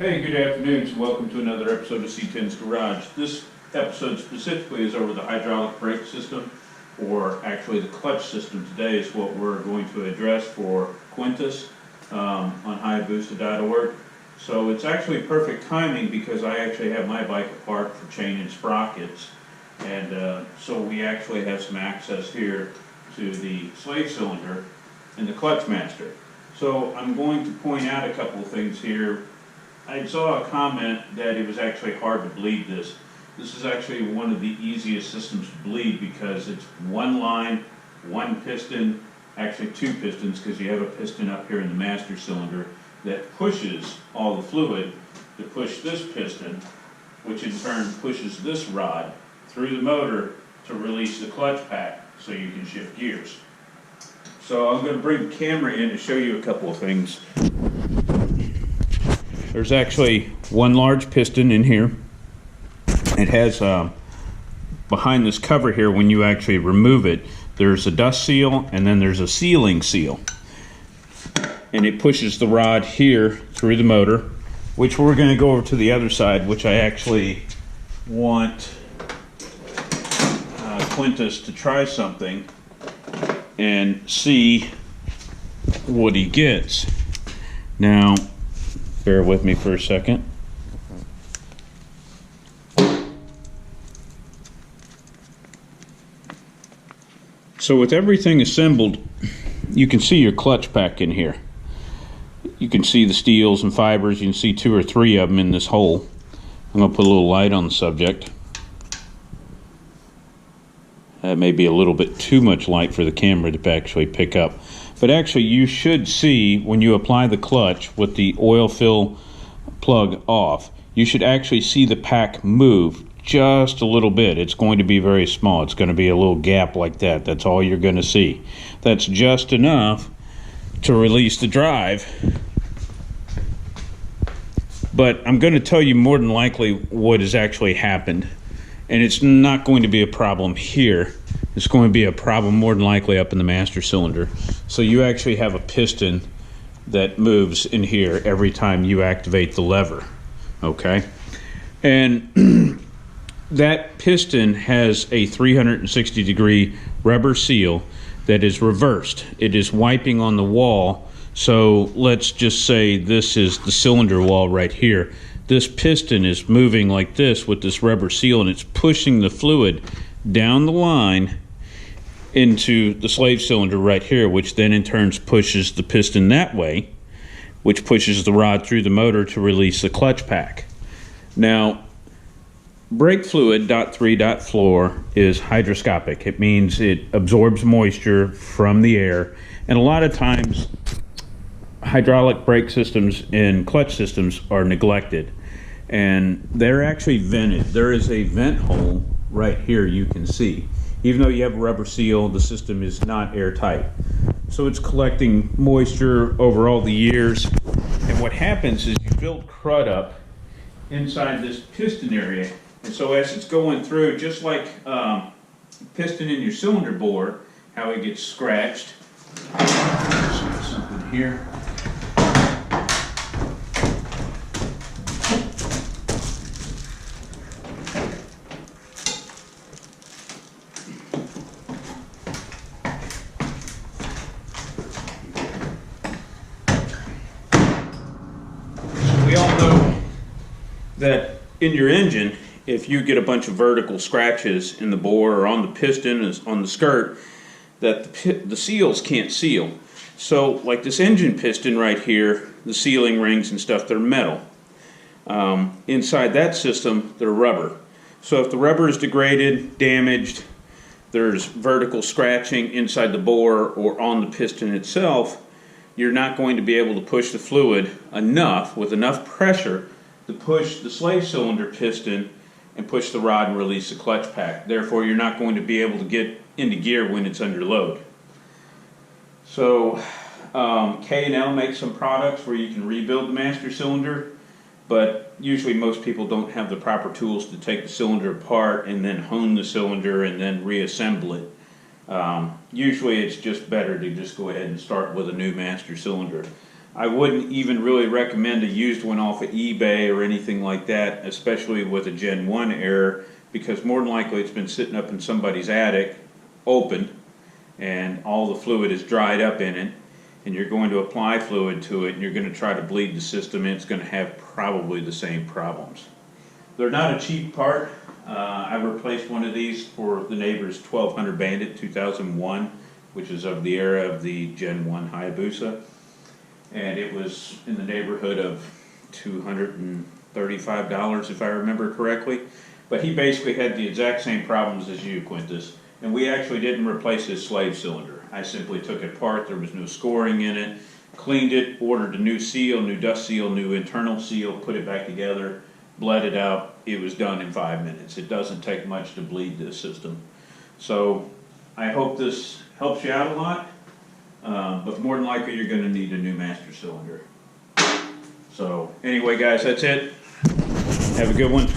Hey, good afternoon, and welcome to another episode of C10's Garage. This episode specifically is over the hydraulic brake system, or actually the clutch system. Today is what we're going to address for Quintus on Hayabusa.org. So it's actually perfect timing because I actually have my bike apart for chain and sprockets, and so we actually have some access here to the slave cylinder and the clutch master. So I'm going to point out a couple of things here. I saw a comment that it was actually hard to bleed this. This is actually one of the easiest systems to bleed because it's one line, one piston, actually two pistons because you have a piston up here in the master cylinder that pushes all the fluid to push this piston, which in turn pushes this rod through the motor to release the clutch pack so you can shift gears. So I'm going to bring the camera in to show you a couple of things. There's actually one large piston in here. It has behind this cover here, when you actually remove it, there's a dust seal and then there's a sealing seal. And it pushes the rod here through the motor, which we're going to go over to the other side, which I actually want Quintus to try something and see what he gets. Now, bear with me for a second. So with everything assembled, you can see your clutch pack in here. You can see the steels and fibers. You can see 2 or 3 of them in this hole. I'm going to put a little light on the subject. That may be a little bit too much light for the camera to actually pick up. But actually, you should see when you apply the clutch with the oil fill plug off, you should actually see the pack move just a little bit. It's going to be very small. It's going to be a little gap like that. That's all you're going to see. That's just enough to release the drive. But I'm going to tell you more than likely what has actually happened. And it's not going to be a problem here. It's going to be a problem more than likely up in the master cylinder. So you actually have a piston that moves in here every time you activate the lever, okay? And that piston has a 360-degree rubber seal that is reversed. It is wiping on the wall. So let's just say this is the cylinder wall right here. This piston is moving like this with this rubber seal, and it's pushing the fluid down the line into the slave cylinder right here, which then in turn pushes the piston that way, which pushes the rod through the motor to release the clutch pack. Now, brake fluid .3.4 is hydroscopic. It means it absorbs moisture from the air, and a lot of times hydraulic brake systems and clutch systems are neglected, and they're actually vented. There is a vent hole right here you can see. Even though you have a rubber seal, the system is not airtight. So it's collecting moisture over all the years. And what happens is you build crud up inside this piston area. And so as it's going through, just like piston in your cylinder bore, how it gets scratched. Something here. We all know that in your engine, if you get a bunch of vertical scratches in the bore or on the piston, on the skirt, that the seals can't seal. So like this engine piston right here, the sealing rings and stuff, they're metal. Inside that system, they're rubber. So if the rubber is degraded, damaged, there's vertical scratching inside the bore or on the piston itself, you're not going to be able to push the fluid enough, with enough pressure, to push the slave cylinder piston and push the rod and release the clutch pack. Therefore, you're not going to be able to get into gear when it's under load. So, K&L makes some products where you can rebuild the master cylinder, but usually most people don't have the proper tools to take the cylinder apart and then hone the cylinder and then reassemble it. Usually it's just better to just go ahead and start with a new master cylinder. I wouldn't even really recommend a used one off of eBay or anything like that, especially with a Gen 1 error, because more than likely it's been sitting up in somebody's attic, open, and all the fluid is dried up in it, and you're going to apply fluid to it, and you're going to try to bleed the system, and it's going to have probably the same problems. They're not a cheap part. I replaced one of these for the neighbor's 1200 Bandit 2001, which is of the era of the Gen 1 Hayabusa. And it was in the neighborhood of $235 if I remember correctly. But he basically had the exact same problems as you, Quintus. And we actually didn't replace his slave cylinder. I simply took it apart, there was no scoring in it, cleaned it, ordered a new seal, new dust seal, new internal seal, put it back together, bled it out. It was done in 5 minutes. It doesn't take much to bleed this system. So I hope this helps you out a lot. But more than likely you're going to need a new master cylinder. So anyway guys, that's it. Have a good one.